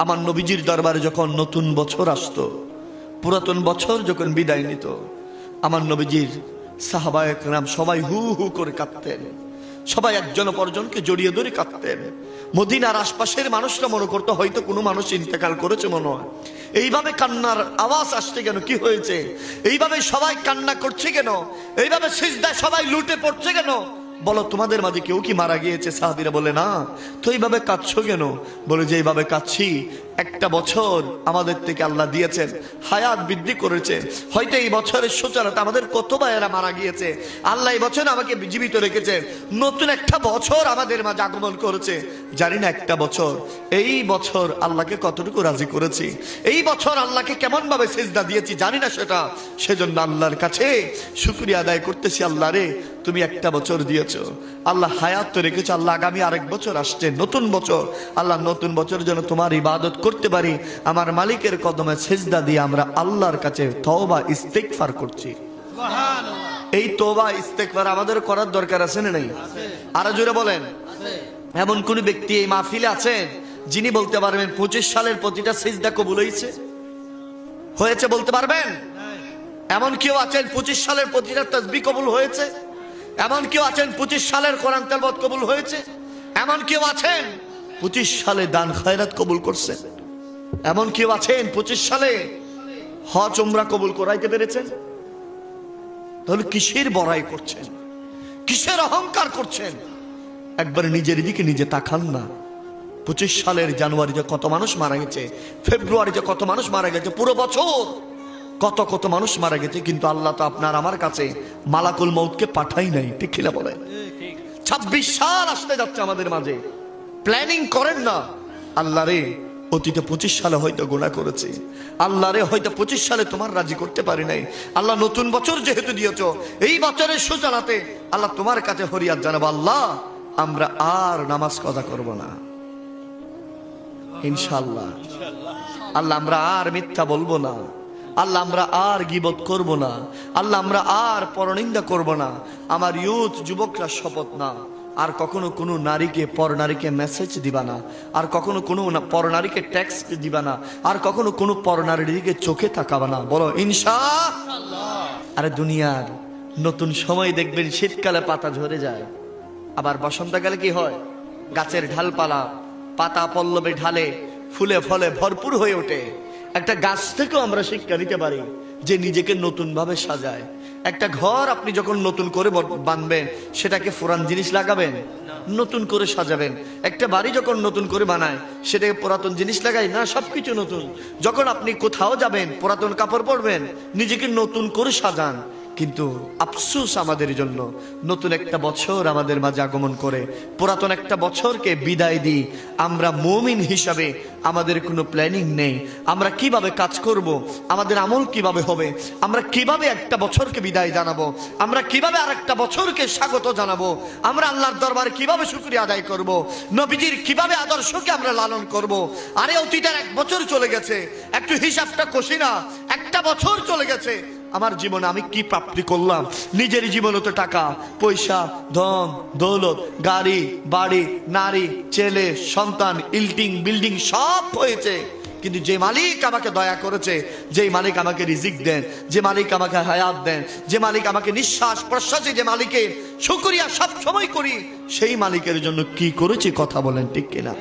আমার নবীজির দরবারে যখন নতুন বছর আসতো, পুরাতন বছর যখন বিদায় নিত, আমার নবীজির সাহাবায়ে কেরাম সবাই হু হু করে কাঁদতেন। সবাই একজন অপরজনকে জড়িয়ে ধরে কাঁদতেন। মদিনার আশপাশের মানুষরা মনে করতো হয়তো কোনো মানুষ ইন্তেকাল করেছে মনে হয়। এইভাবে কান্নার আওয়াজ আসছে কেন, কি হয়েছে? এইভাবে সবাই কান্না করছে কেন? এইভাবে সিজদায় সবাই লুটে পড়ছে কেন? বলো, তোমাদের মাঝে কেউ কি মারা গিয়েছে? সাহাবীরা বলে না। তো এইভাবে কাঁদছো কেন? বলে যে এইভাবে কাঁদছি, একটা বছর আমাদের থেকে আল্লাহ দিয়েছেন, হায়াত বৃদ্ধি করেছেন। হয়তো এই বছরের সূচনাতে আমাদের কত ভাইয়েরা মারা গিয়েছে, আল্লাহ এই বছর আমাকে জীবিত রেখেছেন, নতুন একটা বছর আমাদের মাঝে আগমন করেছে। জানি না একটা বছর, এই বছর আল্লাহকে কতটুকু রাজি করেছি, এই বছর আল্লাহকে কেমন ভাবে সিজদা দিয়েছি জানি না সেটা। সেজন্য আল্লাহর কাছে শুকরিয়া আদায় করতেছি, আল্লাহ রে তুমি একটা বছর দিয়েছো, আল্লাহ হায়াত তো রেখেছো, আল্লাহ আগামী আরেক বছর আসছে, নতুন বছর, আল্লাহ নতুন বছর যেন তোমার ইবাদত করতে পারি। আমার মালিকের কদমে সিজদা দিয়ে আমরা আল্লাহর কাছে তওবা ইস্তেগফার করছি। এই তওবা ইস্তেগফার আমাদের করার দরকার আছে না নাই? আরো জোরে বলেন। এমন কোন ব্যক্তি এই মাহফিলে আছেন যিনি বলতে পারবেন 25 সালের প্রতিটা সিজদা কবুল হয়েছে বলতে পারবেন? এমন কেউ আছেন 25 সালের প্রতিটা তাসবিহ কবুল হয়েছে? এমন কেউ আছেন 25 সালের কোরআন তেলাওয়াত কবুল হয়েছে? এমন কেউ আছেন 25 সালে দান খয়রাত কবুল করছেন? এমন কেউ আছেন 25 সালে হজ উমরা কবুল করাইতে পেরেছেন? তাহলে কিসের বড়াই করছেন, কিসের অহংকার করছেন? একবার নিজের দিকে নিজে তাকান না। 25 সালের জানুয়ারিতে কত মানুষ মারা গেছে, ফেব্রুয়ারিতে কত মানুষ মারা গেছে, পুরো বছর কত কত মানুষ মারা গেছে, কিন্তু আল্লাহ তো আপনার আমার কাছে মালাকুল মউতকে পাঠাই নাই। ঠিক কিনা বলেন? 26 সাল আসতে যাচ্ছে আমাদের মাঝে, প্ল্যানিং করেন না। আল্লাহ রে অতীতে 25 সালে হয়তো গুনাহ করেছি, আল্লাহ রে হয়তো 25 সালে তোমার রাজি করতে পারি নাই, আল্লাহ নতুন বছর যেহেতু দিয়েছো, এই বছরের সূচনাতে আল্লাহ তোমার কাছে ফরিয়াদ জানাবো, আল্লাহ আমরা আর নামাজ কাজা করব না ইনশাআল্লাহ। আল্লাহ আমরা আর মিথ্যা বলবো না, আল্লাহ আমরা আর গীবত করব না, আল্লাহ আমরা আর পরনিন্দা করব না। আমার ইউথ যুবকরা শপথ না, আর কখনো কোনো নারীকে পর নারীকে মেসেজ দিবা না, আর কখনো কোনো পর নারীকে টেক্সট দিবা না, আর কখনো কোনো পর নারীর দিকে চোখে তাকাবা না। বলো ইনশাআল্লাহ। আরে দুনিয়ার নতুন সময় দেখবেন শীতকালে পাতা ঝরে যায়, আবার বসন্তকালে কি হয়? গাছের ঢালপালা পাতা পল্লবে ঢালে ফুলে ফলে ভরপুর হয়ে ওঠে। একটা গাছ থেকেও আমরা শিক্ষা নিতে পারি যে নিজেকে নতুন ভাবে সাজায়। একটা ঘর আপনি যখন নতুন করে বানবেন, সেটাকে পুরান জিনিস লাগাবেন, নতুন করে সাজাবেন। একটা বাড়ি যখন নতুন করে বানায়, সেটাকে পুরাতন জিনিস লাগাই না, সবকিছু নতুন। যখন আপনি কোথাও যাবেন, পুরাতন কাপড় পরবেন, নিজেকে নতুন করে সাজান। কিন্তু আফসোস আমাদের জন্য, নতুন একটা বছর আমাদের মাঝে আগমন করে পুরাতন একটা বছরকে বিদায় দিই। আমরা মুমিন হিসাবে আমাদের কোনো প্ল্যানিং নেই, আমরা কিভাবে কাজ করব, আমাদের আমল কিভাবে হবে, আমরা কিভাবে একটা বছরকে বিদায় জানাবো, আমরা কিভাবে আরেকটা বছরকে স্বাগত জানাবো, আমরা আল্লাহর দরবারে কিভাবে শুকরিয়া আদায় করব, নবীজির কিভাবে আদর্শকে আমরা লালন করব। আরে অতীতের এক বছর চলে গেছে, একটু হিসাবটা কষি না। একটা বছর চলে গেছে, আমার জীবনে আমি কি প্রাপ্তি করলাম? নিজের জীবনে তো টাকা পয়সা, ধন দৌলত, গাড়ি বাড়ি, নারী ছেলে সন্তান, ইল্ডিং বিল্ডিং সব হয়েছে, কিন্তু যে মালিক আমাকে দয়া করেছে, যে মালিক আমাকে রিজিক দেন, যে মালিক আমাকে হায়াত দেন, যে মালিক আমাকে নিঃশ্বাস প্রশ্বাসে, যে মালিকের শুকরিয়া সব সময় করি, সেই মালিকের জন্য কি করেছি? কথা বলেন ঠিক কিনা?